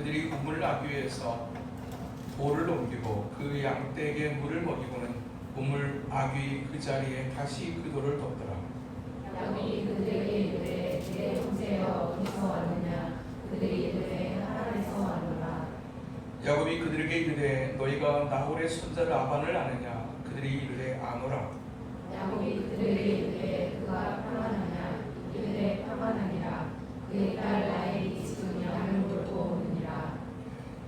그들이 우물 나기 위해서 돌을 옮기고 그 양떼에게 물을 먹이고는 우물 아귀 그 자리에 다시 그 돌을 덮더라. 야곱이 그들에게 이르되 내 형제여 어디서 왔느냐. 그들이 이르되 하란에서 왔노라. 야곱이 그들에게 이르되 너희가 나홀의 손자 라반을 아느냐. 그들이 이르되 아노라. 야곱이 그들에게 이르되 그가 평안하냐. 이르되 평안하니라. 그의 딸 라헬이 지금 양을 물고 오느니라.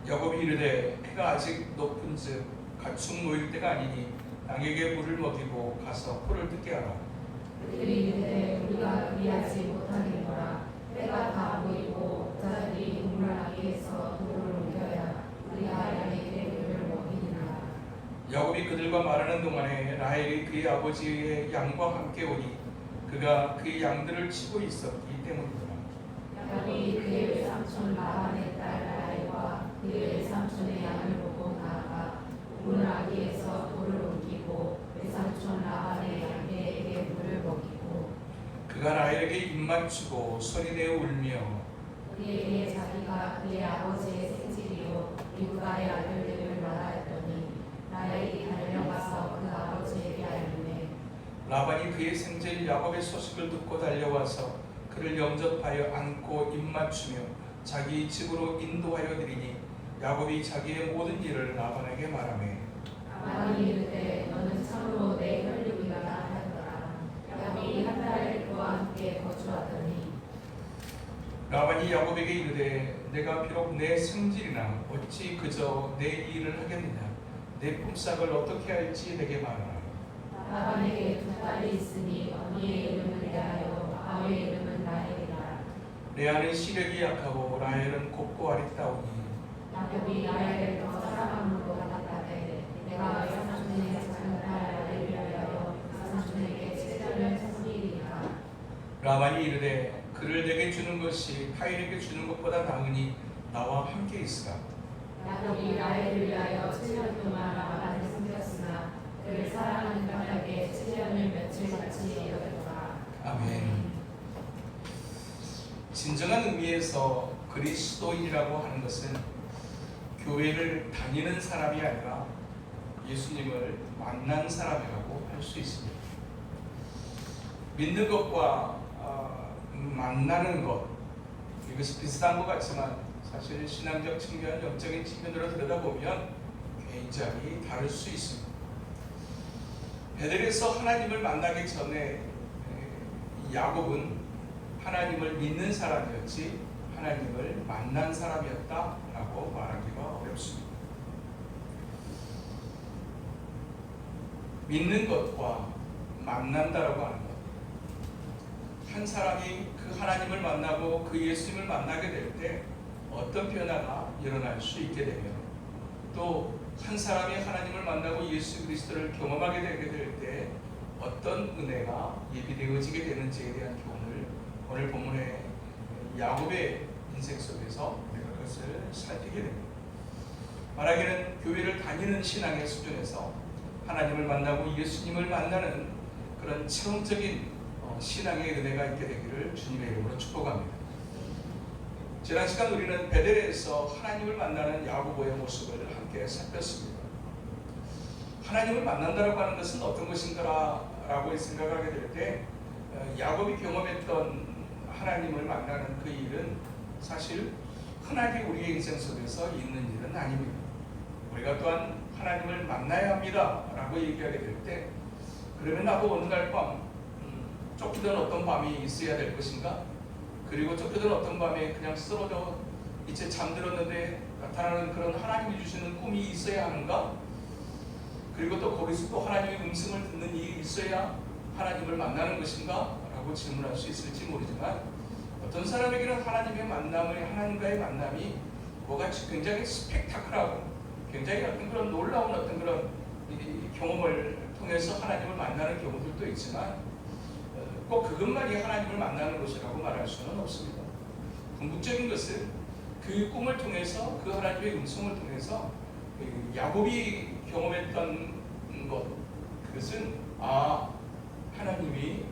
야곱이 이르되 해가 아직 높은즉 가축 놓일 때가 아니니 양에게 물을 먹이고 가서 풀을 뜯게 하라. 그들이 이르되 우리가 그리하지 못하겠노라. 때가 다 보이고 자들이 우물 아귀에서 돌을 옮겨야 우리가 양에게 물을 먹이니라. 야곱이 그들과 말하는 동안에 라헬이 그의 아버지의 양과 함께 오니 그가 그의 양들을 치고 있었기 때문이더라. 야곱이 그의 외삼촌 라반의 딸 라헬과 그의 외삼촌의 양을 보고 나아가 우물 아귀에서 돌을 옮기고 외삼촌 라반의 양에게 물을 먹이고 그가 라헬에게 입맞추고 소리내어 울며 그에게 자기가 그의 아버지의 생질이요 리브가의 아들들을 말하였더니 라헬이 달려가서 그 아버지에게 알리매 라반이 그의 생제인 야곱의 소식을 듣고 달려와서 그를 영접하여 안고 입맞추며 자기 집으로 인도하여 드리니 야곱이 자기의 모든 일을 라반에게 말하며 라반이 이르되 너는 참으로 내 혈육이라 하였더라. 야곱이 한 달 그와 함께 거주하더니 라반이 야곱에게 이르되 내가 비록 내 생질이나 어찌 그저 내 일을 하겠느냐. 내 품삯을 어떻게 할지 내게 말하라. 라반에게 두 딸이 있으니 언니의 이름은 레아요 아우의 이름은 라헬이라. 레아는 시력이 약하고 라헬은 곱고 아리따우니 야곱이 라헬을 더 사랑함으로 받았다되 내가 외삼촌의 작은 딸 라헬을 위하여 외삼촌에게 채전을 섬기리라. 라반이 이르되 그를 내게 주는 것이 타인에게 주는 것보다 나으니 나와 함께 있으라. 야곱이 라헬을 위하여 7년 동안 라반을 섬겼으나 그를 사랑하는 까닭에 7년을 며칠같이 여겼더라. 아멘. 진정한 의미에서 그리스도인이라고 하는 것은 교회를 다니는 사람이 아니라 예수님을 만난 사람이라고 할 수 있습니다. 믿는 것과 만나는 것, 이것이 비슷한 것 같지만 사실 신앙적 측면, 영적인 측면으로 들여다보면 굉장히 다를 수 있습니다. 베델에서 하나님을 만나기 전에 야곱은 하나님을 믿는 사람이었지 하나님을 만난 사람이었다라고 말하기가 어렵습니다. 믿는 것과 만난다라고 하는 것, 한 사람이 그 하나님을 만나고 그 예수님을 만나게 될 때 어떤 변화가 일어날 수 있게 되며 또 한 사람이 하나님을 만나고 예수 그리스도를 경험하게 되게 될 때 어떤 은혜가 예비되어지게 되는지에 대한 교훈을 오늘 본문의 야곱의 인생 속에서 우리가 그것을 살피게 됩니다. 말하기는 교회를 다니는 신앙의 수준에서 하나님을 만나고 예수님을 만나는 그런 체험적인 신앙의 은혜가 있게 되기를 주님의 이름으로 축복합니다. 지난 시간 우리는 베델에서 하나님을 만나는 야고보의 모습을 함께 살폈습니다. 하나님을 만난다고 하는 것은 어떤 것인가라고 생각하게 될 때 야곱이 경험했던 하나님을 만나는 그 일은 사실 흔하게 우리의 인생 속에서 있는 일은 아닙니다. 우리가 또한 하나님을 만나야 합니다 라고 얘기하게 될 때 그러면 나도 어느 날 밤 쫓기던 어떤 밤이 있어야 될 것인가? 그리고 쫓기던 어떤 밤에 그냥 쓰러져 이제 잠들었는데 나타나는 그런 하나님이 주시는 꿈이 있어야 하는가? 그리고 또 거기서 또 하나님의 음성을 듣는 일이 있어야 하나님을 만나는 것인가? 라고 질문할 수 있을지 모르지만 어떤 사람에게는 하나님과의 만남이 뭐가 굉장히 스펙타클하고 굉장히 어떤 그런 놀라운 어떤 그런 경험을 통해서 하나님을 만나는 경우들도 있지만 꼭 그것만이 하나님을 만나는 것이라고 말할 수는 없습니다. 궁극적인 것은 그 꿈을 통해서 그 하나님의 음성을 통해서 야곱이 경험했던 것, 그것은 하나님이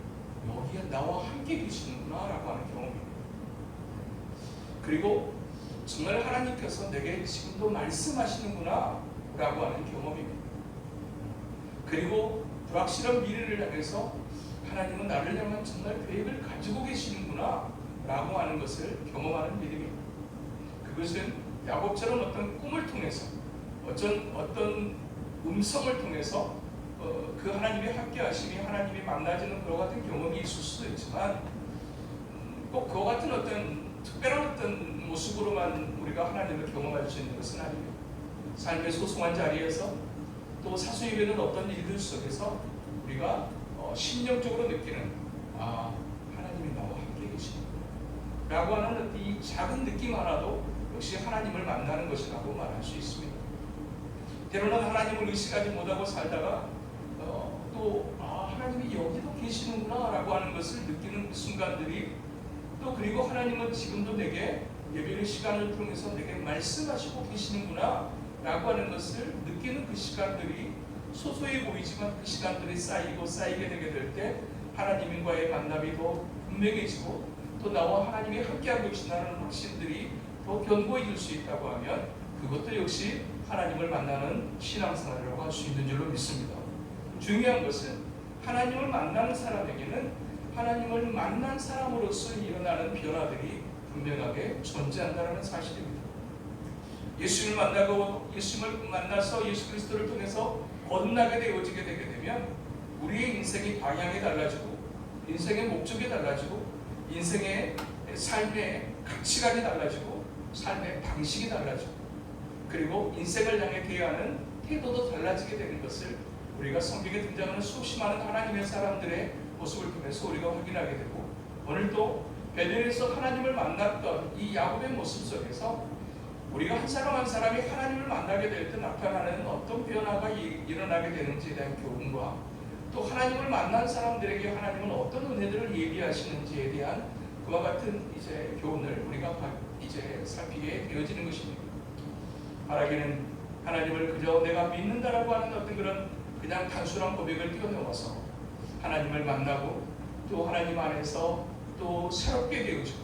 여기에 나와 함께 계시는구나 라고 하는 경험입니다. 그리고 정말 하나님께서 내게 지금도 말씀하시는구나 라고 하는 경험입니다. 그리고 불확실한 미래를 향해서 하나님은 나를 향한 정말 계획을 가지고 계시는구나 라고 하는 것을 경험하는 믿음입니다. 그것은 야곱처럼 어떤 꿈을 통해서 어떤 음성을 통해서 그 하나님의 함께하심이 하나님이 만나지는 그와 같은 경험이 있을 수도 있지만 꼭 그와 같은 어떤 특별한 어떤 모습으로만 우리가 하나님을 경험할 수 있는 것은 아닙니다. 삶의 소소한 자리에서 또 사소히 되는 어떤 일들 속에서 우리가 심령적으로 느끼는 하나님이 나와 함께 계시구나 라고 하는 이 작은 느낌 하나도 역시 하나님을 만나는 것이라고 말할 수 있습니다. 때로는 하나님을 의식하지 못하고 살다가 또 하나님이 여기도 계시는구나 라고 하는 것을 느끼는 순간들이 또 그리고 하나님은 지금도 내게 예배의 시간을 통해서 내게 말씀하시고 계시는구나 라고 하는 것을 느끼는 그 시간들이 소소해 보이지만 그 시간들이 쌓이게 되게 될 때 하나님과의 만남이 더 분명해지고 또 나와 하나님이 함께하고 계시다는 확신들이 더 견고해질 수 있다고 하면 그것도 역시 하나님을 만나는 신앙생활이라고 할 수 있는 줄로 믿습니다. 중요한 것은 하나님을 만나는 사람에게는 하나님을 만난 사람으로서 일어나는 변화들이 분명하게 존재한다는 사실입니다. 예수님을 만나서 예수 그리스도를 통해서 거듭나게 되어지게 되게 되면 우리의 인생의 방향이 달라지고 인생의 목적이 달라지고 인생의 삶의 가치관이 달라지고 삶의 방식이 달라지고 그리고 인생을 향해 대하는 태도도 달라지게 되는 것을 우리가 성경에 등장하는 수없이 많은 하나님의 사람들의 모습을 통해서 우리가 확인하게 되고 오늘도 베델에서 하나님을 만났던 이 야곱의 모습 속에서 우리가 한 사람 한 사람이 하나님을 만나게 될 때 나타나는 어떤 변화가 일어나게 되는지에 대한 교훈과 또 하나님을 만난 사람들에게 하나님은 어떤 은혜들을 예비하시는지에 대한 그와 같은 이제 교훈을 우리가 이제 살피게 되어지는 것입니다. 바라기는 하나님을 그저 내가 믿는다라고 하는 어떤 그냥 단순한 고백을 뛰어넘어서 하나님을 만나고 또 하나님 안에서 또 새롭게 되어지고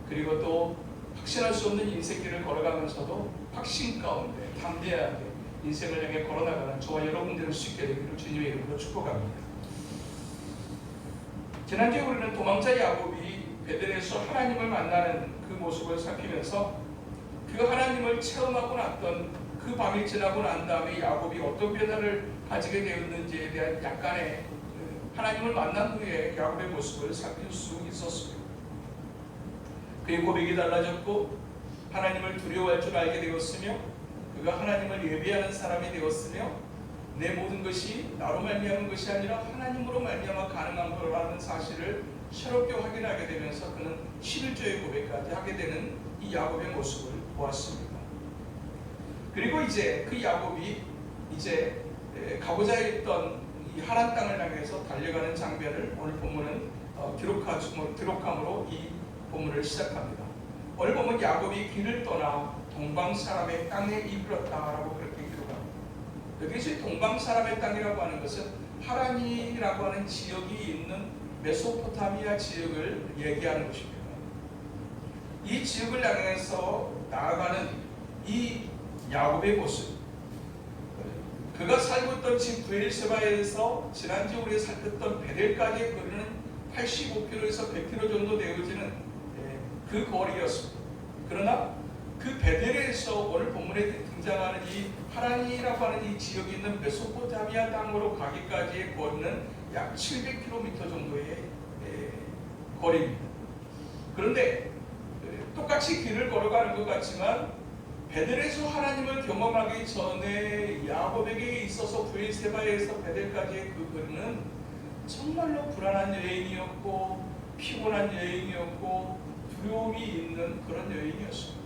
그리고 또 확신할 수 없는 인생길을 걸어가면서도 확신 가운데 담대하게 인생을 향해 걸어나가는 저와 여러분 될 수 있게 되기를 주님의 이름으로 축복합니다. 지난주에 우리는 도망자 야곱이 베델에서 하나님을 만나는 그 모습을 살피면서 그 하나님을 체험하고 났던 그 밤이 지나고 난 다음에 야곱이 어떤 변화를 가지게 되었는지에 대한 약간의 하나님을 만난 후에 야곱의 모습을 살필 수 있었습니다. 그의 고백이 달라졌고 하나님을 두려워할 줄 알게 되었으며 그가 하나님을 예배하는 사람이 되었으며 내 모든 것이 나로 말미암은 것이 아니라 하나님으로 말미암아 가능한 거라는 사실을 새롭게 확인하게 되면서 그는 11조의 고백까지 하게 되는 이 야곱의 모습을 보았습니다. 그리고 이제 그 야곱이 이제 가고자 했던 이 하란 땅을 향해서 달려가는 장면을 오늘 본문은 기록함으로 이 본문을 시작합니다. 오늘 보면 야곱이 길을 떠나 동방 사람의 땅에 이르렀다라고 그렇게 기록합니다. 여기서 동방 사람의 땅이라고 하는 것은 하란이라고 하는 지역이 있는 메소포타미아 지역을 얘기하는 것입니다. 이 지역을 향해서 나아가는 이 야곱의 모습, 그가 살고 있던 집 브엘세바에서 지난주에 우리가 살폈던 베델까지의 거리는 85km에서 100km 정도 되어지는 그 거리였습니다. 그러나 그 베델에서 오늘 본문에 등장하는 이 하란이라고 하는 이 지역이 있는 메소포타미아 땅으로 가기까지의 거리는 약 700km 정도의 거리입니다. 그런데 똑같이 길을 걸어가는 것 같지만 베델에서 하나님을 경험하기 전에 야곱에게 있어서 브엘세바에서 베델까지의 그 거리는 정말로 불안한 여행이었고 피곤한 여행이었고 두려움이 있는 그런 여행이었습니다.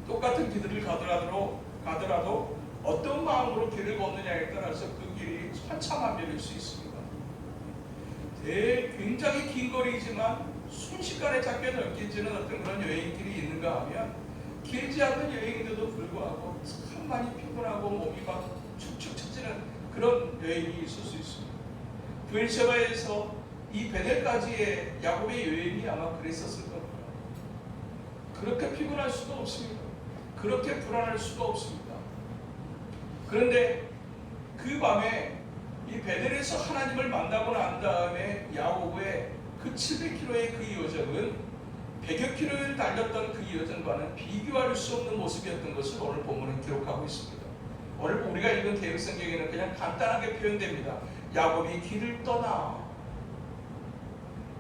똑같은 길을 가더라도 어떤 마음으로 길을 걷느냐에 따라서 그 길이 천차만별일 수 있습니다. 굉장히 긴 거리이지만 순식간에 작게 넓혀지는 어떤 그런 여행길이 있는가 하면 길지 않은 여행인데도 불구하고 참 많이 피곤하고 몸이 막 축축 처지는 그런 여행이 있을 수 있습니다. 브엘세바에서 이 베델까지의 야곱의 여행이 아마 그랬었을 겁니다. 그렇게 피곤할 수도 없습니다. 그렇게 불안할 수가 없습니다. 그런데 그 밤에 이 베델에서 하나님을 만나고 난 다음에 야고보의 그 700km의 그 여정은 100여 킬로를 달렸던 그 여정과는 비교할 수 없는 모습이었던 것을 오늘 본문은 기록하고 있습니다. 오늘 우리가 읽은 개역성경에는 그냥 간단하게 표현됩니다. 야곱이 길을 떠나,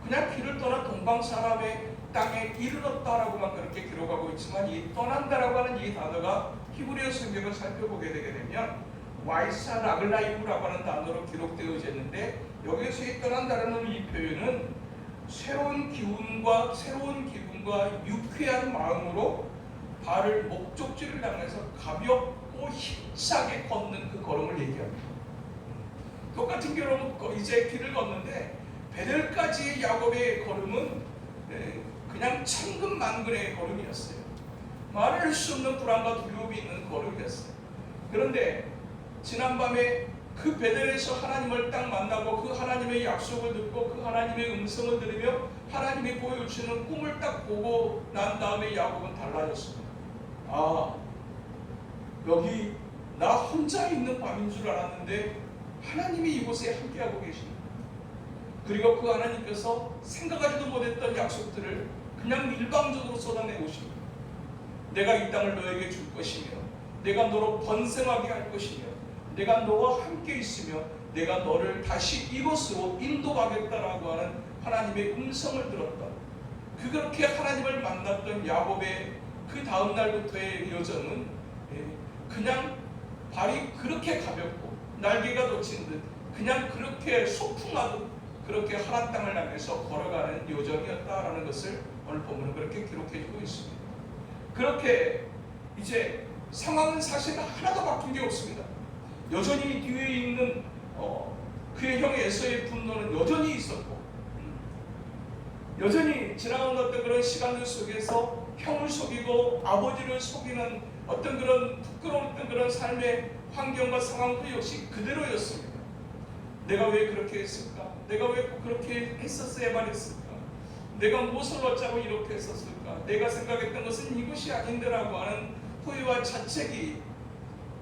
그냥 길을 떠나 동방 사람의 땅에 이르렀다라고만 그렇게 기록하고 있지만, 이 떠난다라고 하는 이 단어가 히브리어 성경을 살펴보게 되게 되면 와이사 라글라이브라고 하는 단어로 기록되어져 있는데, 여기서 이 떠난다라는 이 표현은 새로운 기운과 새로운 기분과 유쾌한 마음으로 발을 목적지를 향해서 가볍고 힘차게 걷는 그 걸음을 얘기합니다. 똑같은 경우는 이제 길을 걷는데 베델까지의 야곱의 걸음은 그냥 천근만근의 걸음이었어요. 말할 수 없는 불안과 두려움이 있는 걸음이었어요. 그런데 지난밤에 그 베델에서 하나님을 딱 만나고 그 하나님의 약속을 듣고 그 하나님의 음성을 들으며 하나님이 보여주시는 꿈을 딱 보고 난 다음에 야곱은 달라졌습니다. 아, 여기 나 혼자 있는 밤인 줄 알았는데 하나님이 이곳에 함께하고 계십니다. 그리고 그 하나님께서 생각하지도 못했던 약속들을 그냥 일방적으로 쏟아내오십니다. 내가 이 땅을 너에게 줄 것이며 내가 너로 번성하게 할 것이며 내가 너와 함께 있으며 내가 너를 다시 이곳으로 인도하겠다라고 하는 하나님의 음성을 들었다. 그렇게 하나님을 만났던 야곱의 그 다음 날부터의 여정은 그냥 발이 그렇게 가볍고 날개가 돋친 듯 그냥 그렇게 소풍하듯 그렇게 하란 땅을 향해서 걸어가는 여정이었다라는 것을 오늘 본문은 그렇게 기록해주고 있습니다. 그렇게 이제 상황은 사실 하나도 바뀐 게 없습니다. 여전히 뒤에 있는 그의 형 에서의 분노는 여전히 있었고, 여전히 지나온 어떤 그런 시간들 속에서 형을 속이고 아버지를 속이는 어떤 그런 부끄러웠던 그런 삶의 환경과 상황도 역시 그대로였습니다. 내가 왜 그렇게 했을까? 내가 왜 그렇게 했었어야만 했을까? 내가 무엇을 어쩌고 이렇게 했었을까? 내가 생각했던 것은 이것이 아닌데라고 하는 후회와 자책이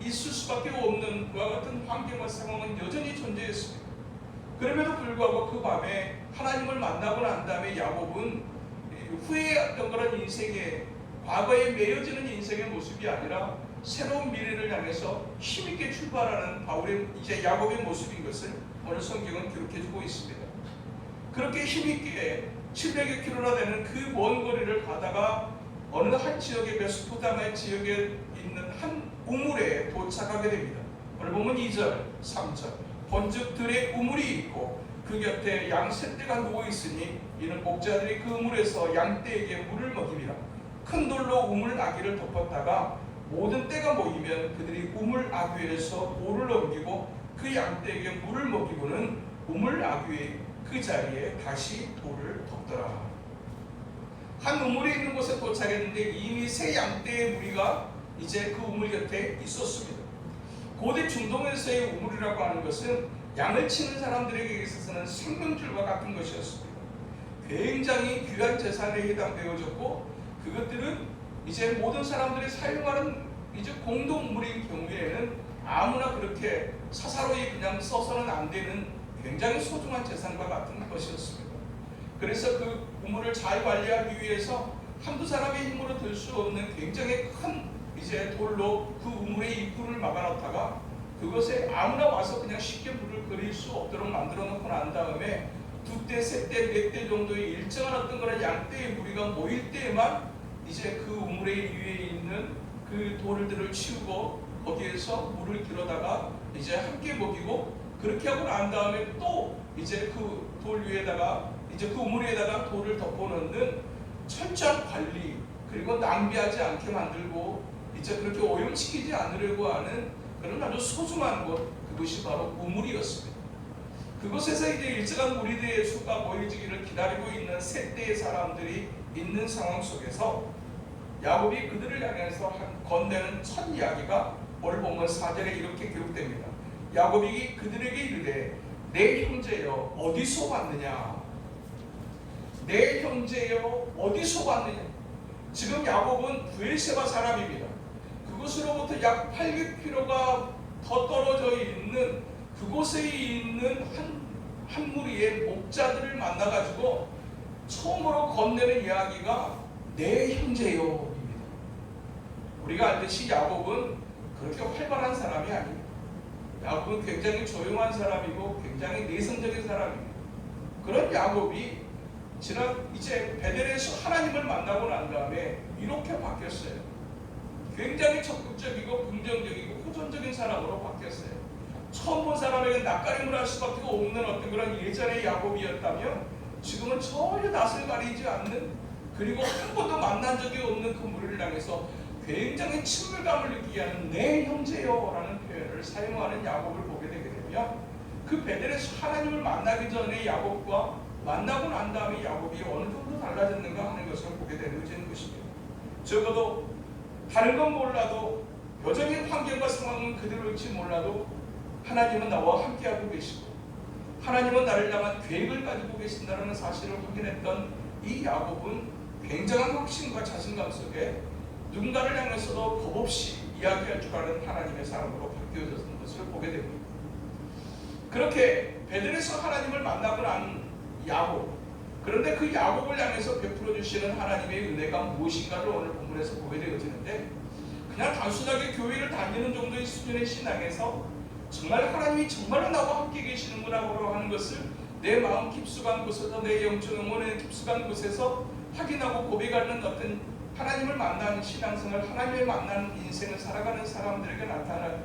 있을 수밖에 없는 그와 같은 환경과 상황은 여전히 존재했습니다. 그럼에도 불구하고 그 밤에 하나님을 만나고 난 다음에 야곱은 후회했던 그런 인생의 과거에 매여지는 인생의 모습이 아니라 새로운 미래를 향해서 힘있게 출발하는 바울의 이제 야곱의 모습인 것을 오늘 성경은 기록해주고 있습니다. 그렇게 힘있게 700여 킬로나 되는 그 먼 거리를 가다가 어느 한 지역의 메소포타미아 지역에 있는 한 우물에 도착하게 됩니다. 오늘 보면 2절, 3절 본즉 들에 우물이 있고 그 곁에 양 셋대가 누워있으니 이는 목자들이 그 우물에서 양떼에게 물을 먹이리라. 큰 돌로 우물 아귀를 덮었다가 모든 떼가 모이면 그들이 우물 아귀에서 돌을 넘기고 그 양떼에게 물을 먹이고는 우물 아귀의 그 자리에 다시 돌을 덮더라. 한 우물에 있는 곳에 도착했는데 이미 새 양떼의 무리가 이제 그 우물 곁에 있었습니다. 고대 중동에서의 우물이라고 하는 것은 양을 치는 사람들에게 있어서는 생명줄과 같은 것이었습니다. 굉장히 귀한 재산에 해당되어졌고 그것들은 이제 모든 사람들이 사용하는 이제 공동 우물인 경우에는 아무나 그렇게 사사로이 그냥 써서는 안 되는 굉장히 소중한 재산과 같은 것이었습니다. 그래서 그 우물을 잘 관리하기 위해서 한두 사람의 힘으로 들 수 없는 굉장히 큰 이제 돌로 그 우물의 입구를 막아놓다가 그것에 아무나 와서 그냥 쉽게 물을 그릴 수 없도록 만들어 놓고 난 다음에 2대, 3대, 4대 정도의 일정한 어떤 그런 양떼의 무리가 모일 때에만 이제 그 우물의 위에 있는 그 돌들을 치우고 거기에서 물을 길어다가 이제 함께 먹이고 그렇게 하고 난 다음에 또 이제 그 돌 위에다가 이제 그 우물 위에다가 돌을 덮어놓는 철저한 관리 그리고 낭비하지 않게 만들고 이제 그렇게 오염시키지 않으려고 하는 그런 아주 소중한 곳 그것이 바로 우물이었습니다. 그곳에서 이제 일정한 무리들의 수가 모여지기를 기다리고 있는 셋대의 사람들이 있는 상황 속에서 야곱이 그들을 향해서 건네는 첫 이야기가 오늘 보면 4절에 이렇게 기록됩니다. 야곱이 그들에게 이르되 내 형제여 어디서 왔느냐? 내 형제여 어디서 왔느냐? 지금 야곱은 브에세바 사람입니다. 그곳으로부터 약 800km가 더 떨어져 있는 그곳에 있는 한 무리의 목자들을 만나가지고 처음으로 건네는 이야기가 내 형제요 입니다. 우리가 알듯이 야곱은 그렇게 활발한 사람이 아닙니다. 야곱은 굉장히 조용한 사람이고 굉장히 내성적인 사람입니다. 그런 야곱이 이제 베델에서 하나님을 만나고 난 다음에 이렇게 바뀌었어요. 굉장히 적극적이고 긍정적이고 호전적인 사람으로 바뀌었어요. 처음 본 사람에게 낯가림을 할 수밖에 없는 어떤 그런 예전의 야곱이었다면 지금은 전혀 낯을 가리지 않는, 그리고 한 번도 만난 적이 없는 그 무리를 향해서 굉장히 친밀감을 느끼게 하는 내 형제요 라는 표현을 사용하는 야곱을 보게 되게 되면, 그 베델에서 하나님을 만나기 전에 야곱과 만나고 난 다음에 야곱이 어느 정도 달라졌는가 하는 것을 보게 되는 것입니다. 적어도 다른 건 몰라도, 여전히 환경과 상황은 그대로일지 몰라도 하나님은 나와 함께하고 계시고 하나님은 나를 향한 계획을 가지고 계신다는 사실을 확인했던 이 야곱은 굉장한 확신과 자신감 속에 누군가를 향해서도 겁없이 이야기할 줄 아는 하나님의 사람으로 바뀌어졌는 것을 보게 됩니다. 그렇게 베델에서 하나님을 만나고 난 야곱, 그런데 그 야곱을 향해서 베풀어 주시는 하나님의 은혜가 무엇인가를 오늘 본문에서 보게 되어지는데, 그냥 단순하게 교회를 다니는 정도의 수준의 신앙에서 정말 하나님이 정말로 나와 함께 계시는구나 하는 것을 내 마음 깊숙한 곳에서, 내 영적 영혼의 깊숙한 곳에서 확인하고 고백하는 어떤 하나님을 만나는 신앙생활, 하나님을 만나는 인생을 살아가는 사람들에게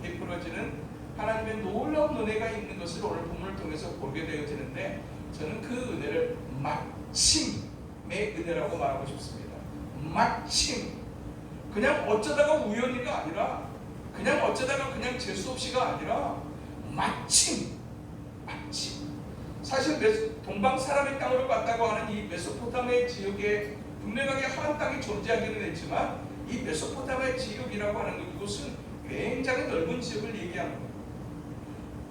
베풀어지는 하나님의 놀라운 은혜가 있는 것을 오늘 본문을 통해서 보게 되어지는데, 저는 그 은혜를 마침의 은혜라고 말하고 싶습니다. 마침. 그냥 어쩌다가 우연히가 아니라, 그냥 어쩌다가 그냥 재수 없이가 아니라 마침. 사실 동방 사람의 땅으로 갔다고 하는 이 메소포타미아 지역에 분명하게 하나님 땅이 존재하기는 했지만, 이 메소포타미아 지역이라고 하는 이곳은 굉장히 넓은 지역을 얘기하는 거예요.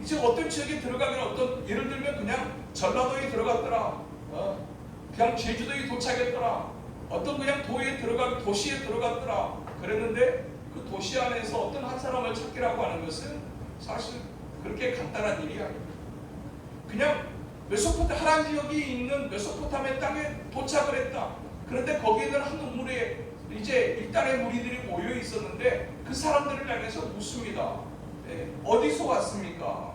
이제 어떤 지역에 들어가면 예를 들면 그냥 전라도에 들어갔더라, 그냥 제주도에 도착했더라, 그냥 도시에 들어갔더라 그랬는데, 그 도시 안에서 어떤 한 사람을 찾기라고 하는 것은 사실 그렇게 간단한 일이 아닙니다. 그냥 하란 지역이 있는 메소포타미아 땅에 도착을 했다. 그런데 거기에 있는 한 우물에 이제 일단의 무리들이 모여 있었는데, 그 사람들을 향해서 묻습니다. 어디서 왔습니까?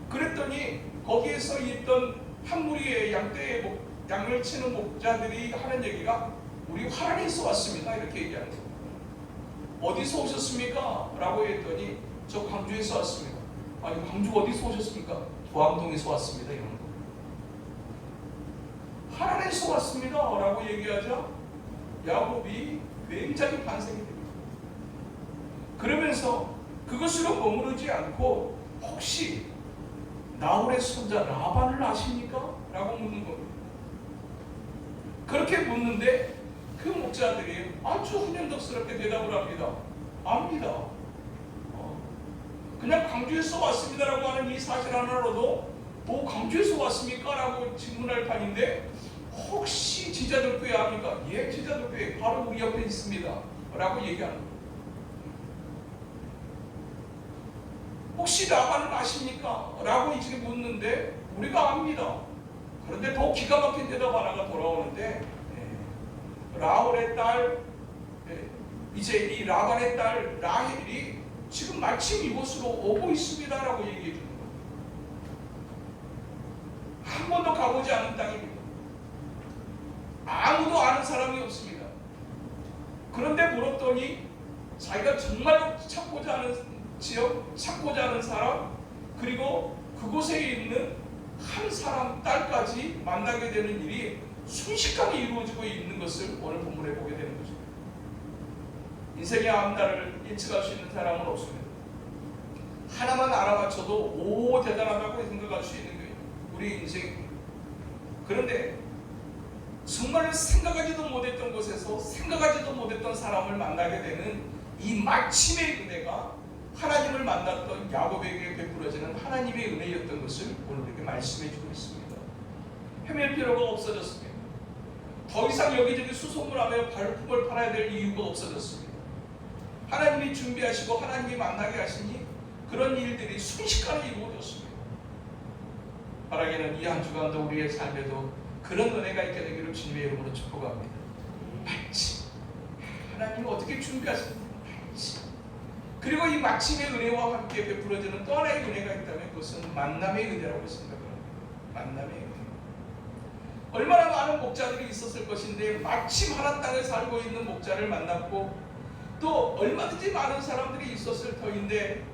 그랬더니 거기에서 있던 한 무리의 양을 치는 목자들이 하는 얘기가, 우리 화란에서 왔습니다 이렇게 얘기하는 거예요. 어디서 오셨습니까? 라고 했더니 저 광주에서 왔습니다. 아니, 광주 어디서 오셨습니까? 도암동에서 왔습니다 이런 거. 하란에서 왔습니다 라고 얘기하자 야곱이 굉장히 반성이 됩니다. 그러면서 그것으로 머무르지 않고, 혹시 나홀의 손자 라반을 아십니까? 라고 묻는 겁니다. 그렇게 묻는데 그 목자들이 아주 훈연덕스럽게 대답을 합니다. 압니다. 그냥 광주에서 왔습니다라고 하는 이 사실 하나로도 광주에서 왔습니까? 라고 질문할 판인데, 혹시 지자돌교회 압니까? 예, 지자돌교회 바로 우리 옆에 있습니다 라고 얘기하는 거예요. 혹시 라반을 아십니까? 라고 지금 묻는데 우리가 압니다. 그런데 더 기가 막힌 대답 하나가 돌아오는데, 라헬의 딸, 이제 이 라반의 딸 라헬이 지금 마침 이곳으로 오고 있습니다 라고 얘기해 주는 거예요. 한 번도 가보지 않은 땅입니다. 아무도 아는 사람이 없습니다. 그런데 물었더니 자기가 정말로 찾고자 하는 지역, 찾고자 하는 사람, 그리고 그곳에 있는 한 사람 딸까지 만나게 되는 일이 순식간에 이루어지고 있는 것을 오늘 본문에 보게 되는 거죠. 인생의 앞날을 예측할 수 있는 사람은 없습니다. 하나만 알아맞혀도 대단하다고 생각할 수 있는 거예요, 우리 인생. 그런데 정말 생각하지도 못했던 곳에서 생각하지도 못했던 사람을 만나게 되는 이 마침의 은혜가 하나님을 만났던 야곱에게 베풀어지는 하나님의 은혜였던 것을 오늘 이렇게 말씀해 주고 있습니다. 헤맬 필요가 없어졌습니다. 더 이상 여기저기 수소문하며 발품을 팔아야 될 이유가 없어졌습니다. 하나님이 준비하시고 하나님이 만나게 하시니 그런 일들이 순식간에 이루어졌습니다. 바라기는 이 한 주간도 우리의 삶에도 그런 은혜가 있게 되기를 주님의 이름으로 축복합니다. 마침 하나님이 어떻게 준비하셨는지 마침, 그리고 이 마침의 은혜와 함께 베풀어지는 또 하나의 은혜가 있다면 그것은 만남의 은혜라고 생각합니다. 만남의 은혜. 얼마나 많은 목자들이 있었을 것인데 마침 하나 땅에 살고 있는 목자를 만났고 또 얼마든지 많은 사람들이 있었을 터인데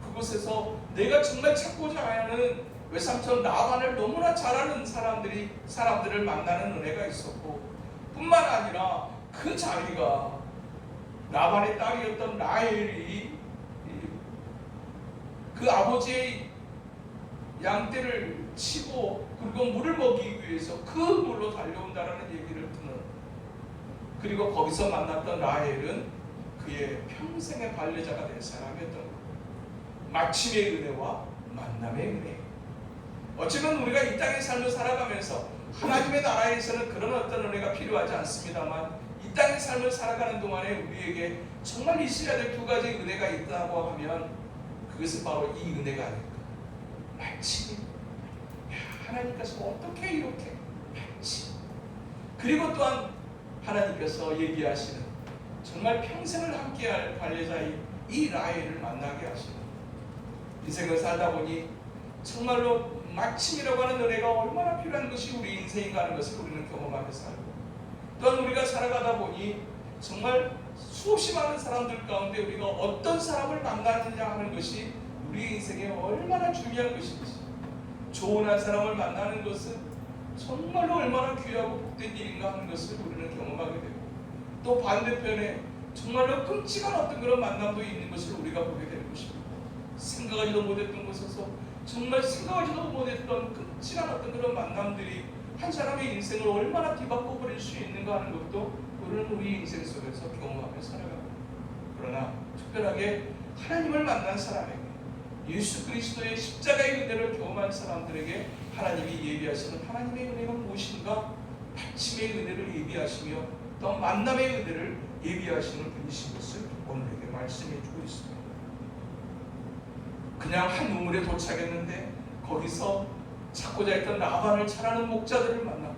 그곳에서 내가 정말 찾고자 하는 외삼촌 라반을 너무나 잘 아는 사람들을 만나는 은혜가 있었고, 뿐만 아니라 그 자리가 라반의 딸이었던 라헬이 그 아버지의 양떼를 치고 그리고 물을 먹이기 위해서 그 물로 달려온다라는 얘기를 듣는, 그리고 거기서 만났던 라헬은 그의 평생의 반려자가 될 사람이었던 것. 마침의 은혜와 만남의 은혜. 어쩌면 우리가 이 땅의 삶을 살아가면서 하나님의 나라에서는 그런 어떤 은혜가 필요하지 않습니다만, 이 땅의 삶을 살아가는 동안에 우리에게 정말 있어야 될 두 가지 은혜가 있다고 하면 그것은 바로 이 은혜가 아닐까. 마침 하나님께서 어떻게 이렇게 마침, 그리고 또한 하나님께서 얘기하시는 정말 평생을 함께할 반려자인 이 라헬을 만나게 하시는, 인생을 살다 보니 정말로 마침이라고 하는 은혜가 얼마나 필요한 것이 우리 인생인가 하는 것을 우리는 경험하며 살고, 또한 우리가 살아가다 보니 정말 수없이 많은 사람들 가운데 우리가 어떤 사람을 만나느냐 하는 것이 우리 인생에 얼마나 중요한 것인지, 좋은 한 사람을 만나는 것은 정말로 얼마나 귀하고 복된 일인가 하는 것을 우리는 경험하게 되고, 또 반대편에 정말로 끔찍한 어떤 그런 만남도 있는 것을 우리가 보게 되는 것입니다. 생각하지도 못했던 곳에서 정말 생각하지도 못했던 끔찍한 어떤 그런 만남들이 한 사람의 인생을 얼마나 뒤바꿔 버릴 수 있는가 하는 것도 우리는 우리 인생 속에서 경험하며 살아갑니다. 그러나 특별하게 하나님을 만난 사람에게, 예수 그리스도의 십자가의 은혜를 경험한 사람들에게 하나님이 예비하시는 하나님의 은혜가 무엇인가, 마침의 은혜를 예비하시며 또 만남의 은혜를 예비하시는 분이신 것을 오늘에게 말씀해 주고 있습니다. 그냥 한 우물에 도착했는데 거기서 찾고자 했던 라반을 잘 아는 목자들을 만나고,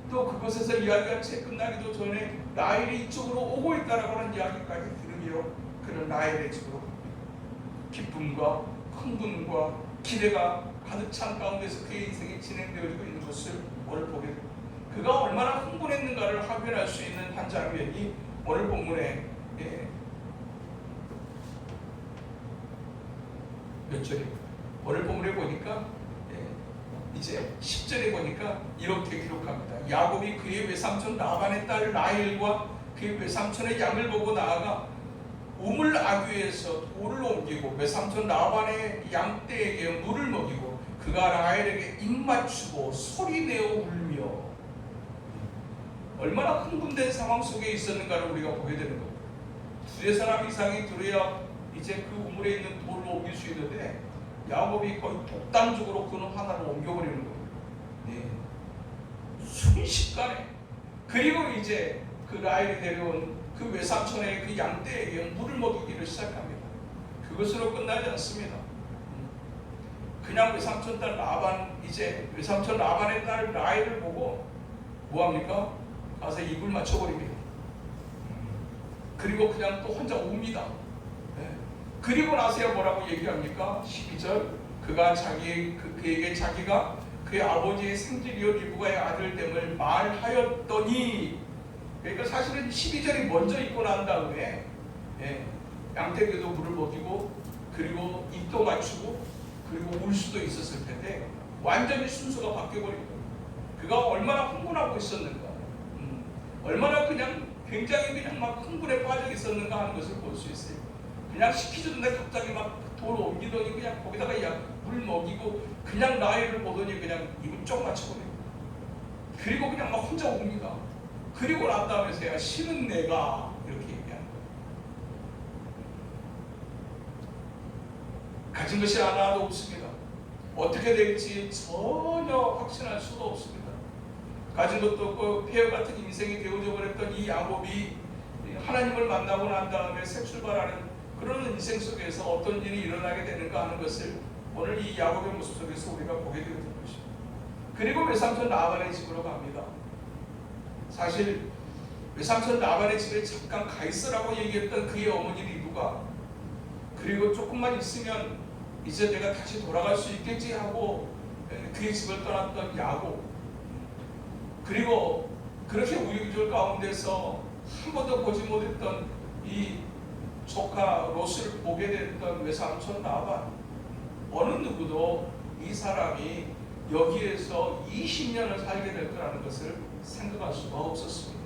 또 그곳에서 이야기가 채 끝나기도 전에 라헬이 이쪽으로 오고 있다라고 하는 이야기까지 들으며 그는 라헬의 집으로 기쁨과 흥분과 기대가 가득 찬 가운데서 그의 인생이 진행되어지고 있는 것을 오늘 보게 됩니다. 그가 얼마나 흥분했는가를 확인할 수 있는 한 장면이 오늘 본문에 몇 절입니까? 오늘 본문에 보니까 이제 10절에 보니까 이렇게 기록합니다. 야곱이 그의 외삼촌 라반의 딸 라헬과 그의 외삼촌의 양을 보고 나아가 우물 아귀에서 돌을 옮기고 외삼촌 라반의 양떼에게 물을 먹이고 그가 라헬에게 입 맞추고 소리내어 울며, 얼마나 흥분된 상황 속에 있었는가를 우리가 보게 되는 겁니다. 두세 사람 이상이 들어야 이제 그 우물에 있는 돌을 옮길 수 있는데 야곱이 거의 독단적으로 그는 하나를 옮겨버리는 겁니다. 순식간에. 그리고 이제 그 라헬이 데려온 그 외삼촌의 그 양떼에게 물을 먹이기를 시작합니다. 그것으로 끝나지 않습니다. 그냥 외삼촌 딸 라반, 이제 외삼촌 라반의 딸 라헬을 보고 뭐합니까? 가서 입을 맞춰버립니다. 그리고 그냥 또 혼자 웁니다. 그리고 나서야 뭐라고 얘기합니까? 12절, 그가 그에게 자기가 그의 아버지의 생질이요 리브가의 아들됨을 말하였더니, 그러니까 사실은 12절이 먼저 읽고 난 다음에 양떼에게도 물을 먹이고 그리고 입도 맞추고 그리고 울 수도 있었을 텐데 완전히 순서가 바뀌어버립니다. 그가 얼마나 흥분하고 있었는가, 얼마나 그냥 굉장히 그냥 막 흥분에 빠져 있었는가 하는 것을 볼 수 있어요. 그냥 시키지도 않는데 갑자기 막 돌 옮기더니 그냥 거기다가 물 먹이고 그냥 라헬을 보더니 그냥 입을 쪽 맞춰버려요. 그리고 그냥 막 혼자 옵니다. 그리고 난 다음에서야 신은 내가 이렇게 얘기하는 거예요. 가진 것이 하나도 없습니다. 어떻게 될지 전혀 확신할 수가 없습니다. 가진 것도 없고 폐허 같은 인생이 되어져 버렸던 이 야곱이 하나님을 만나고 난 다음에 새 출발하는 그런 인생 속에서 어떤 일이 일어나게 되는가 하는 것을 오늘 이 야곱의 모습 속에서 우리가 보게 되는 것입니다. 그리고 외삼촌 라반의 집으로 갑니다. 사실 외삼촌 라반의 집에 잠깐 가 있으라고 얘기했던 그의 어머니 리브가, 그리고 조금만 있으면 이제 내가 다시 돌아갈 수 있겠지 하고 그의 집을 떠났던 야곱, 그리고 그렇게 우여곡절 가운데서 한 번도 보지 못했던 이 조카 롯을 보게 됐던 외삼촌 라반, 어느 누구도 이 사람이 여기에서 20년을 살게 될 거라는 것을 생각할 수가 없었습니다.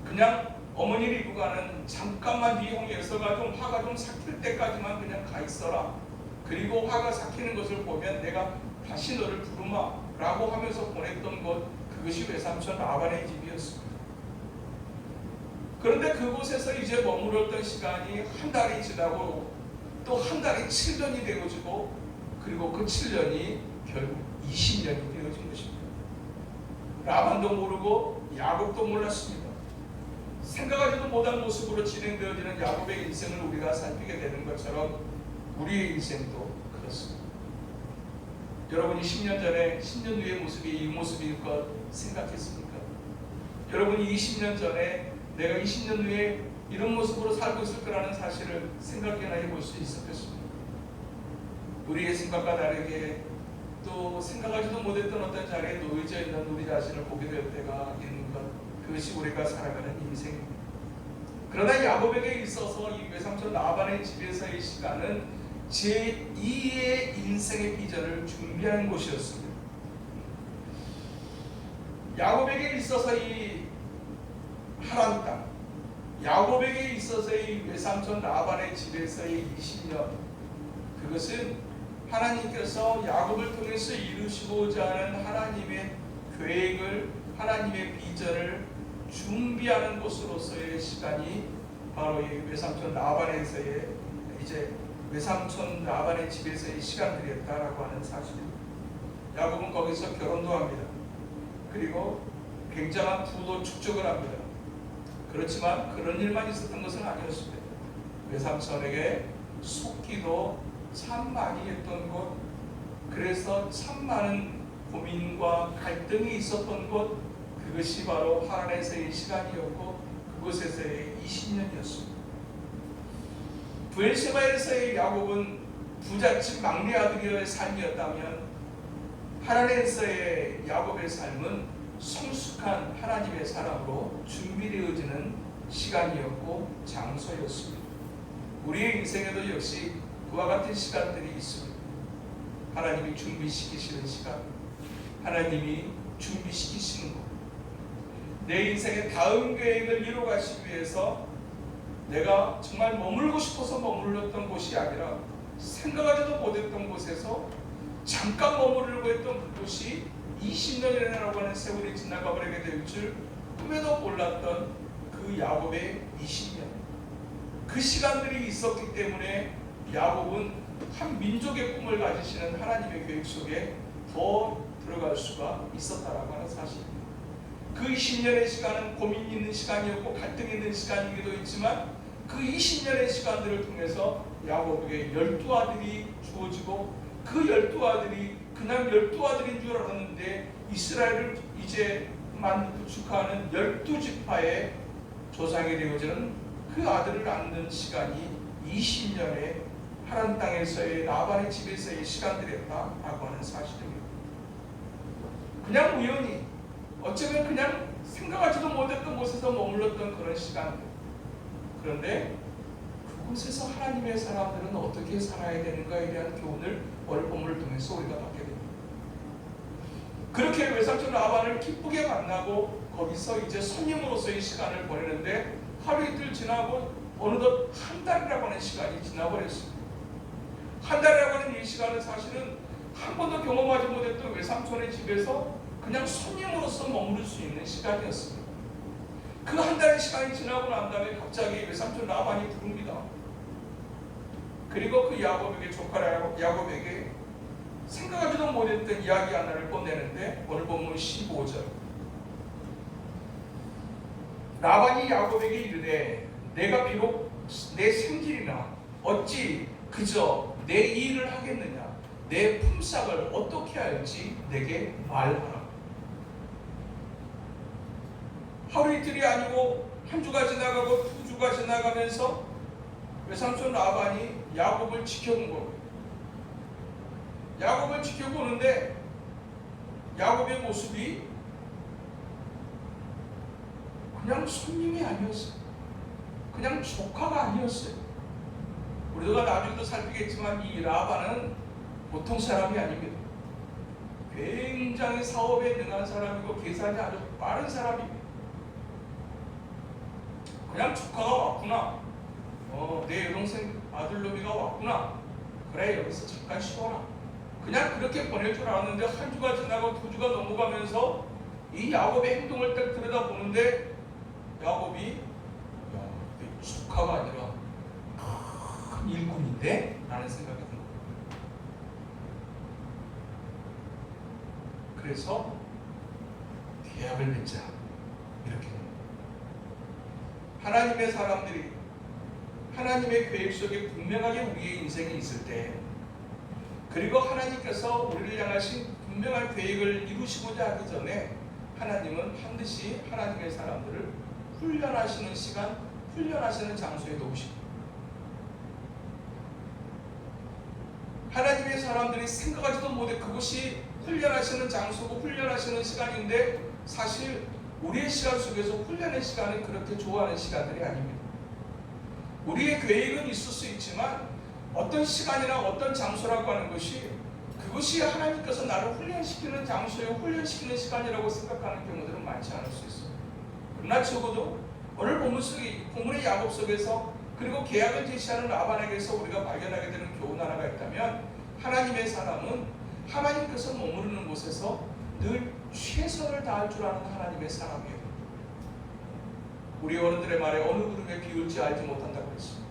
그냥 어머니 리브가는 잠깐만 네 형에서가 좀 화가 좀 삭힐 때까지만 그냥 가 있어라. 그리고 화가 삭히는 것을 보면 내가 다시 너를 부르마 라고 하면서 보냈던 것, 그것이 외삼촌 라반의 집이었습니다. 그런데 그곳에서 이제 머물렀던 시간이 한 달이 지나고 또 한 달이 7년이 되어지고, 그리고 그 7년이 결국 20년이 되어진 것입니다. 라반도 모르고 야곱도 몰랐습니다. 생각하지도 못한 모습으로 진행되어지는 야곱의 인생을 우리가 살피게 되는 것처럼 우리의 인생도 그렇습니다. 여러분이 10년 전에 10년 후의 모습이 이 모습일 것 생각했습니까? 여러분이 20년 전에 내가 20년 후에 이런 모습으로 살고 있을 거라는 사실을 생각해나 해볼 수 있었겠습니다. 우리의 생각과 다르게 또 생각하지도 못했던 어떤 자리에 놓여져 있는 우리 자신을 보게 될 때가 있는 것, 그것이 우리가 살아가는 인생입니다. 그러나 야곱에게 있어서 이 외삼촌 라반의 집에서의 시간은 제2의 인생의 비전을 준비하는 곳이었습니다. 야곱에게 있어서 이 하란 땅, 야곱에게 있어서의 외삼촌 라반의 집에서의 20년, 그것은 하나님께서 야곱을 통해서 이루시고자 하는 하나님의 계획을, 하나님의 비전을 준비하는 곳으로서의 시간이 바로 이 외삼촌 라반에서의, 이제 외삼촌 라반의 집에서의 시간들이었다라고 하는 사실입니다. 야곱은 거기서 결혼도 합니다. 그리고 굉장한 부도 축적을 합니다. 그렇지만 그런 일만 있었던 것은 아니었습니다. 외삼촌에게 속기도 참 많이 했던 곳, 그래서 참 많은 고민과 갈등이 있었던 곳, 그것이 바로 하란에서의 시간이었고 그곳에서의 20년이었습니다. 브엘세바에서의 야곱은 부잣집 막내 아들의 삶이었다면 하란에서의 야곱의 삶은 성숙한 하나님의 사람으로 준비되어지는 시간이었고 장소였습니다. 우리의 인생에도 역시 그와 같은 시간들이 있습니다. 하나님이 준비시키시는 시간, 하나님이 준비시키시는 것, 내 인생의 다음 계획을 이루어가시기 위해서 내가 정말 머물고 싶어서 머물렀던 곳이 아니라 생각하지도 못했던 곳에서 잠깐 머무르려고 했던 그곳이 20년이라고 하는 세월이 지나가 버리게 될 줄 꿈에도 몰랐던 그 야곱의 20년, 그 시간들이 있었기 때문에 야곱은 한 민족의 꿈을 가지시는 하나님의 계획 속에 더 들어갈 수가 있었다라고 하는 사실입니다. 그 20년의 시간은 고민 있는 시간이었고 갈등 있는 시간이기도 했지만 그 20년의 시간들을 통해서 야곱에게 12아들이 주어지고 그 12아들이 그냥 12아들인 줄 알았는데 이스라엘을 이제 구축하는 12지파의 조상이 되어지는 그 아들을 낳는 시간이 20년의 하란 땅에서의 라반의 집에서의 시간들이었다라고 하는 사실입니다. 그냥 우연히, 어쩌면 그냥 생각하지도 못했던 곳에서 머물렀던 그런 시간들. 그런데 그곳에서 하나님의 사람들은 어떻게 살아야 되는가에 대한 교훈을 오늘 본문을 통해서 우리가 받게 됩니다. 그렇게 외삼촌 라반을 기쁘게 만나고 거기서 이제 손님으로서의 시간을 보내는데 하루 이틀 지나고 어느덧 한 달이라고 하는 시간이 지나버렸습니다. 한 달이라고 하는 이 시간은 사실은 한 번도 경험하지 못했던 외삼촌의 집에서 그냥 손님으로서 머무를 수 있는 시간이었습니다. 그 한 달의 시간이 지나고 난 다음에 갑자기 외삼촌 라반이 부릅니다. 그리고 그 야곱에게, 조카 야곱에게 생각하지도 못했던 이야기 하나를 꺼내는데 오늘 본문 15절, 라반이 야곱에게 이르되 내가 비록 내 생질이나 어찌 그저 내 일을 하겠느냐. 내 품삯을 어떻게 할지 내게 말하라. 하루 이틀이 아니고 한 주가 지나가고 두 주가 지나가면서 외삼촌 라반이 야곱을 지켜본 거예요. 야곱을 지켜보는데 야곱의 모습이 그냥 손님이 아니었어요. 그냥 조카가 아니었어요. 우리가 나중에도 살피겠지만 이 라반은 보통 사람이 아닙니다. 굉장히 사업에 능한 사람이고 계산이 아주 빠른 사람입니다. 그냥 조카가 왔구나. 내 여동생 아들놈이가 왔구나. 그래, 여기서 잠깐 쉬어라. 그냥 그렇게 보낼 줄 알았는데 한 주가 지나고 두 주가 넘어가면서 이 야곱의 행동을 딱 들여다보는데 야곱이 조카가 아니라 큰 일꾼인데? 라는 생각이 든 거예요. 그래서 계약을 맺자 이렇게 하나님의 사람들이 하나님의 계획 속에 분명하게 우리의 인생이 있을 때, 그리고 하나님께서 우리를 향하신 분명한 계획을 이루시고자 하기 전에 하나님은 반드시 하나님의 사람들을 훈련하시는 시간, 훈련하시는 장소에 놓으십니다. 하나님의 사람들이 생각하지도 못해 그것이 훈련하시는 장소고 훈련하시는 시간인데, 사실 우리의 시간 속에서 훈련의 시간은 그렇게 좋아하는 시간들이 아닙니다. 우리의 계획은 있을 수 있지만 어떤 시간이나 어떤 장소라고 하는 것이, 그것이 하나님께서 나를 훈련시키는 장소요, 훈련시키는 시간이라고 생각하는 경우들은 많지 않을 수 있어요. 그러나 적어도 오늘 본문의 야곱 속에서, 그리고 계약을 제시하는 라반에게서 우리가 발견하게 되는 교훈 하나가 있다면, 하나님의 사람은 하나님께서 머무르는 곳에서 늘 최선을 다할 줄 아는 하나님의 사람이에요. 우리 어른들의 말에 어느 구름에 비올지 알지 못한다고 했습니다.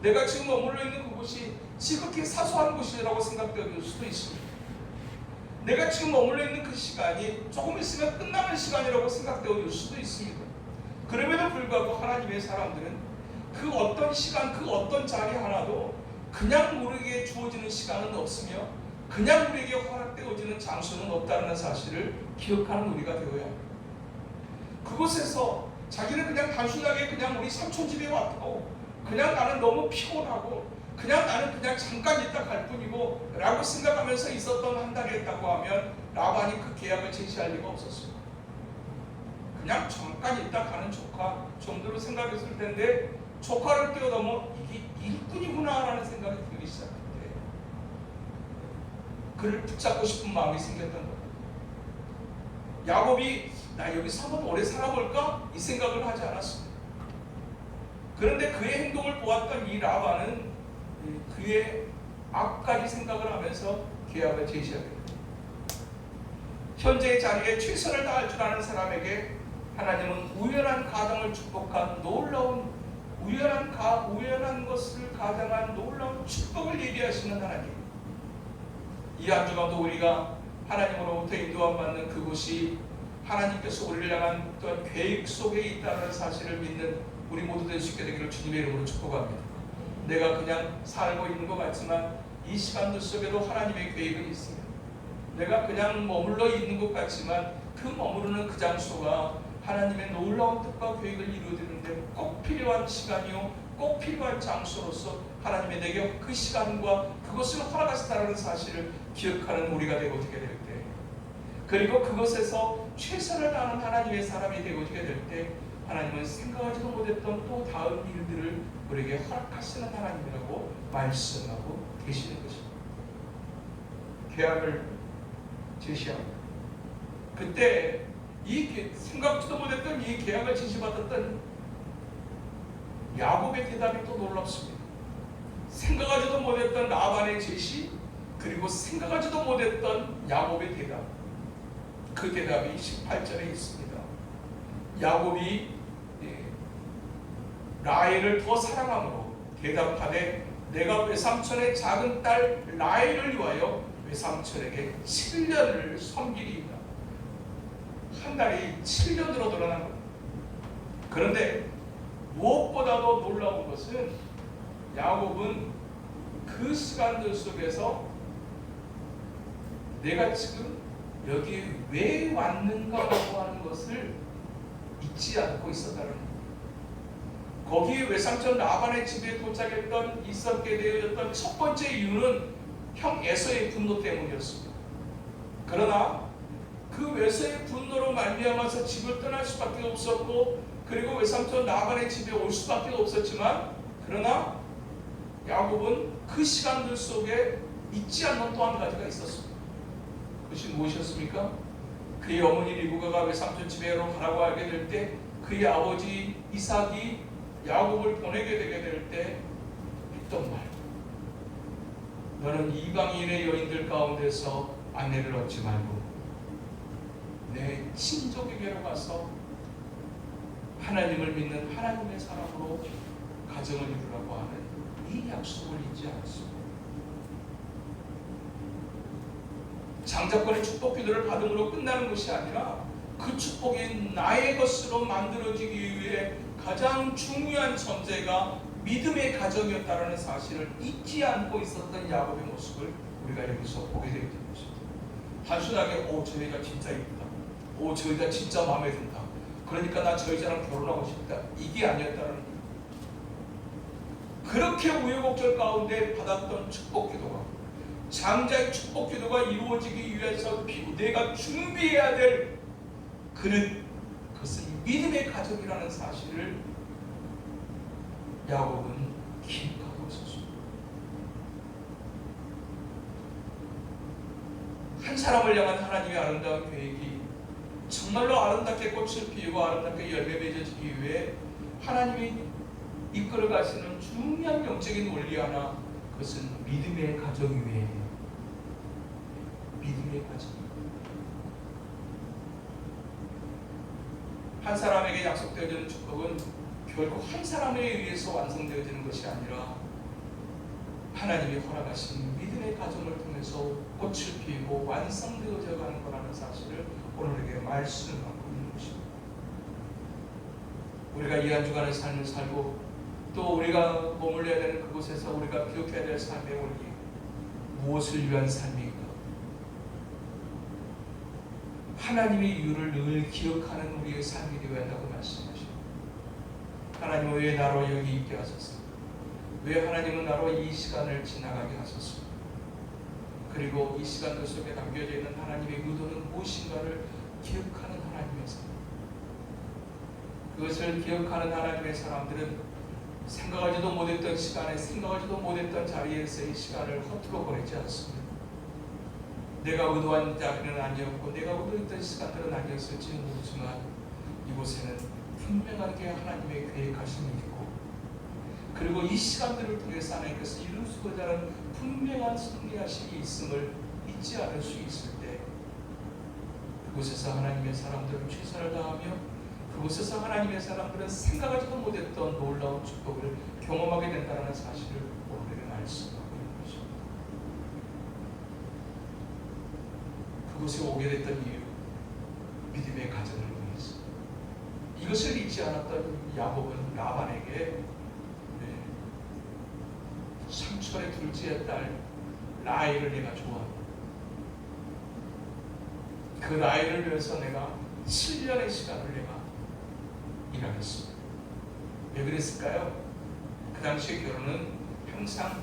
내가 지금 머물러 있는 그곳이 지극히 사소한 곳이라고 생각될 수도 있습니다. 내가 지금 머물러 있는 그 시간이 조금 있으면 끝나는 시간이라고 생각될 수도 있습니다. 그럼에도 불구하고 하나님의 사람들은 그 어떤 시간, 그 어떤 자리 하나도 그냥 우리에게 주어지는 시간은 없으며 그냥 우리에게 허락되어지는 장소는 없다는 사실을 기억하는 우리가 되어야 합니다. 그곳에서 자기는 그냥 단순하게 그냥 우리 삼촌 집에 왔고, 그냥 나는 너무 피곤하고, 그냥 나는 그냥 잠깐 있다 갈 뿐이고 라고 생각하면서 있었던 한 달이었다고 하면 라반이 그 계약을 제시할 리가 없었어요. 그냥 잠깐 있다 가는 조카 정도로 생각했을 텐데, 조카를 뛰어넘어 이게 일꾼이구나 라는 생각이 들기 시작할 때 그를 붙잡고 싶은 마음이 생겼던 거예요. 야곱이 나 여기서 한번 오래 살아볼까? 이 생각을 하지 않았습니다. 그런데 그의 행동을 보았던 이 라반은 그의 악까지 생각을 하면서 계약을 제시하게 됩니다. 현재의 자리에 최선을 다할 줄 아는 사람에게 하나님은 우연한 가정을 축복한 놀라운, 우연한 것을 가장한 놀라운 축복을 예비하시는 하나님. 이 한 주간도 우리가 하나님으로부터 인도함받는 그곳이 하나님께서 우리를 향한 또한 계획 속에 있다는 사실을 믿는 우리 모두 될 수 있게 되기를 주님의 이름으로 축복합니다. 내가 그냥 살고 있는 것 같지만 이 시간들 속에도 하나님의 계획은 있습니다. 내가 그냥 머물러 있는 것 같지만 그 머무르는 그 장소가 하나님의 놀라운 뜻과 계획을 이루어지는데 꼭 필요한 시간이요, 꼭 필요한 장소로서 하나님의 내게 그 시간과 그것을 허락하셨다는 사실을 기억하는 우리가 되어지게 될 때, 그리고 그것에서 최선을 다하는 하나님의 사람이 되어지게 될 때, 하나님은 생각하지도 못했던 또 다음 일들을 우리에게 허락하시는 하나님이라고 말씀하고 계시는 것입니다. 계약을 제시합니다. 그때 이 생각지도 못했던 이 계약을 제시받았던 야곱의 대답이 또 놀랍습니다. 생각하지도 못했던 라반의 제시, 그리고 생각하지도 못했던 야곱의 대답. 그 대답이 18절에 있습니다. 야곱이 라헬을 더 사랑함으로 대답하되 내가 외삼촌의 작은 딸 라헬을 위하여 외삼촌에게 7년을 섬기리이다. 한 달이 7년으로 늘어난 겁니다. 그런데 무엇보다도 놀라운 것은 야곱은 그 시간들 속에서 내가 지금 여기에 왜 왔는가라고 하는 것을 잊지 않고 있었다는 거예요. 거기에 외삼촌 라반의 집에 도착했던 있었게 되어졌던 첫 번째 이유는 형 에서의 분노 때문이었습니다. 그러나 그 에서의 분노로 말미암아서 집을 떠날 수밖에 없었고, 그리고 외삼촌 라반의 집에 올 수밖에 없었지만, 그러나 야곱은 그 시간들 속에 잊지 않는 또 한 가지가 있었습니다. 그것이 무엇이었습니까? 그의 어머니 리브가가 외삼촌 집에로 가라고 하게 될 때, 그의 아버지 이삭이 야곱을 보내게 되게 될 때 했던 말, 너는 이방인의 여인들 가운데서 아내를 얻지 말고 내 친족에게로 가서 하나님을 믿는 하나님의 사람으로 가정을 이루라고 하는 이 약속을 잊지 않았습니다. 장자권의 축복 기도를 받음으로 끝나는 것이 아니라 그 축복이 나의 것으로 만들어지기 위해 가장 중요한 전제가 믿음의 가정이었다는 사실을 잊지 않고 있었던 야곱의 모습을 우리가 여기서 보게 되는 것입니다. 단순하게 저 여자 진짜 이쁘다, 저 여자 진짜 마음에 든다, 그러니까 나 저 여자랑 결혼하고 싶다, 이게 아니었다는 거예요. 그렇게 우여곡절 가운데 받았던 축복 기도가, 장자의 축복 기도가 이루어지기 위해서 내가 준비해야 될 그릇, 그것은 믿음의 가정이라는 사실을 야곱은 기억하고 있었습니다. 한 사람을 향한 하나님의 아름다운 계획이 정말로 아름답게 꽃을 피우고 아름답게 열매 맺어지기 위해 하나님이 이끌어 가시는 중요한 영적인 원리 하나, 그것은 믿음의 가정이에요. 믿음의 가정. 한 사람에게 약속되어지는 축복은 결국 한 사람에 의해서 완성되어지는 것이 아니라 하나님이 허락하신 믿음의 가정을 통해서 꽃을 피우고 완성되어져 가는 거라는 사실을 오늘에게 말씀하고 있는 것입니다. 우리가 이 한 주간의 삶을 살고 또 우리가 머물러야 되는 그곳에서 우리가 기억해야 될 삶의 원리, 무엇을 위한 삶인가? 하나님의 이유를 늘 기억하는 우리의 삶이 되어야 한다고 말씀하십니다. 하나님은 왜 나로 여기 있게 하셨습니까? 왜 하나님은 나로 이 시간을 지나가게 하셨습니까? 그리고 이 시간들 속에 담겨져 있는 하나님의 의도는 무엇인가를 기억하는 하나님의 사람. 그것을 기억하는 하나님의 사람들은 생각하지도 못했던 시간에, 생각하지도 못했던 자리에서 이 시간을 허투루 보내지 않습니다. 내가 의도한 자리는 아니었고 내가 의도했던 시간들은 아니었을지 모르지만 이곳에는 분명하게 하나님의 계획하심이 있고, 그리고 이 시간들을 통해서 하나님께서 이루시고자 하는 분명한 승리하심이 있음을 잊지 않을 수 있을 때, 그곳에서 하나님의 사람들은 최선을 다하며 그곳에서 하나님의 사람들은 생각하지도 못했던 놀라운 축복을 경험하게 된다는 사실을 오늘의 말씀하고 있는 것입니다. 그곳에 오게 됐던 이유, 믿음의 가정을 위해서. 이것을 잊지 않았던 야곱은 라반에게 삼촌의 둘째 딸 라헬을 내가 좋아한다. 그 라헬을 위해서 내가 7년의 시간을 내가 일하겠습니다. 왜 그랬을까요? 그 당시의 결혼은 항상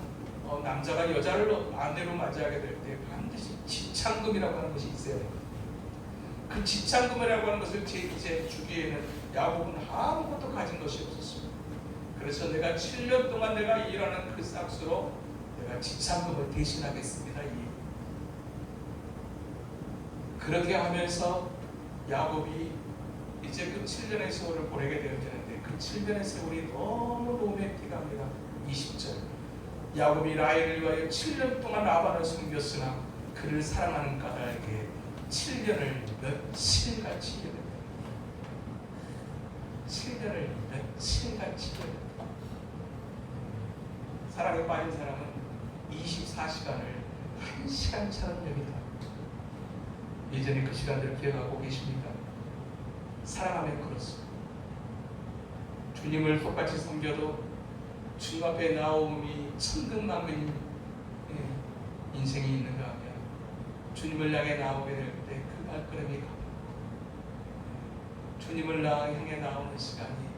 남자가 여자를 아내로 맞이하게 될 때 반드시 지창금이라고 하는 것이 있어야 됩니다. 그 지창금이라고 하는 것을 이제 주기에는 야곱은 아무것도 가진 것이 없었습니다. 그래서 내가 7년 동안 내가 일하는 그 싹수로 내가 지창금을 대신하겠습니다. 그렇게 하면서 야곱이 이제 그 7년의 세월을 보내게 되어지는데, 그 7년의 세월이 너무 로맨틱합니다. 20절, 야곱이 라헬을 위하여 7년 동안 라반을 섬겼으나 그를 사랑하는 까닭에 7년을 며칠같이 일했다. 7년을 며칠같이 일했다. 사랑에 빠진 사람은 24시간을 1시간처럼 여기다. 예전에 그 시간들을 기억하고 계십니까? 사랑하면 그렇습니다. 주님을 똑같이 섬겨도 주님 앞에 나옴이 천근만근인 인생이 있는가 하면 주님을 향해 나오게 될 때 그 발걸음이 주님을 향해 나오는 시간이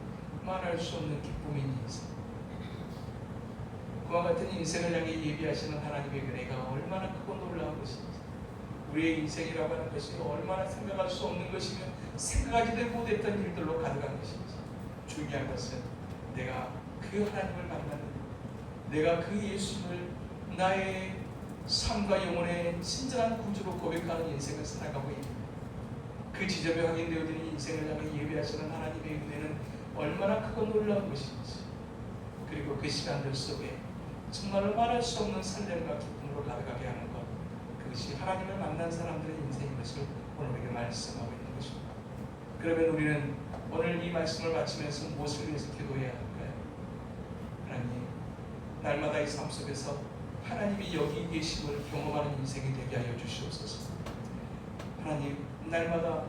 말할 수 없는 기쁨인 인생. 그와 같은 인생을 향해 예비하시는 하나님의 은혜가 얼마나 크고 놀라운 것인지, 우리의 인생이라고 하는 것이 얼마나 생각할 수 없는 것이며 생각하지도 못했던 일들로 가득한 것인지, 중요한 것은 내가 그 하나님을 만나는, 내가 그 예수를 나의 삶과 영혼의 진정한 구주로 고백하는 인생을 살아가고 있는 그 지점에 확인되어지는 인생을 향해 예배하시는 하나님의 은혜는 얼마나 크고 놀라운 것인지, 그리고 그 시간들 속에 정말로 말할 수 없는 설렘과 기쁨으로 가득하게 하는 것, 그것이 하나님을 만난 사람들의 인생인 것을 오늘 우리에게 말씀하고 있는 것입니다. 그러면 우리는 오늘 이 말씀을 마치면서 무엇을 위해서 기도해야 할까요? 하나님, 날마다 이 삶 속에서 하나님이 여기 계심을 경험하는 인생이 되게 하여 주시옵소서. 하나님, 날마다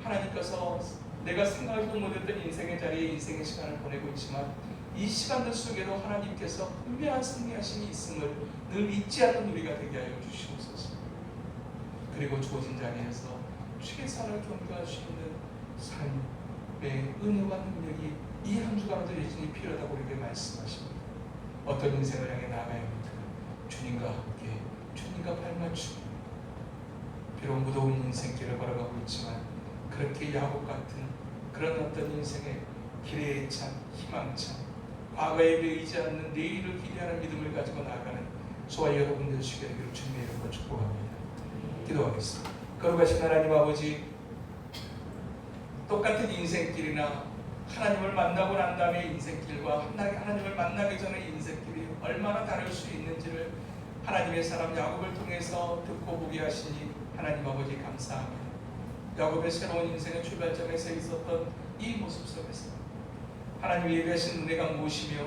하나님께서 내가 생각하지도 못했던 인생의 자리에 인생의 시간을 보내고 있지만 이 시간들 속에도 하나님께서 분명한 승리하심이 있음을 늘 잊지 않는 우리가 되게 하여 주시옵소서. 그리고 주어진 자리에서 최선을 경주할 수 있는 삶의 은혜와 능력이 이 한 주간도 여전히 필요하다고 우리에게 말씀하십니다. 어떤 인생을 향해 나아가야 합니까? 주님과 함께, 주님과 발맞추고, 비록 무더운 인생길을 걸어가고 있지만 그렇게 야곱 같은 그런 어떤 인생의 길에 찬 희망찬, 과거에 의지 않는 내일을 기대하는 믿음을 가지고 나아가는 저와 여러분들 되시게 되기를 주님의 이름으로 축복합니다. 기도하겠습니다. 거룩하신 하나님 아버지, 똑같은 인생길이나 하나님을 만나고 난 다음에 인생길과 하나님을 만나기 전에 인생길이 얼마나 다를 수 있는지를 하나님의 사람 야곱을 통해서 듣고 보게 하시니 하나님 아버지 감사합니다. 야곱의 새로운 인생의 출발점에서 있었던 이 모습 속에서 하나님이 예비하신 은혜가 무엇이며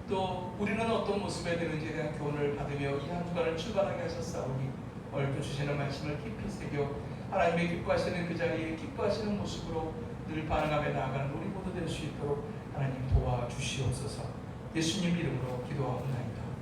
또 우리는 어떤 모습에 되는지에 대한 교훈을 받으며 이 한 주간을 출발하게 하셨사오니 오늘 또 주시는 말씀을 깊이 새겨 하나님의 기뻐하시는 그 자리에 기뻐하시는 모습으로 늘 반응하며 나아가는 우리 모두 될 수 있도록 하나님 도와주시옵소서. 예수님 이름으로 기도하옵나이다.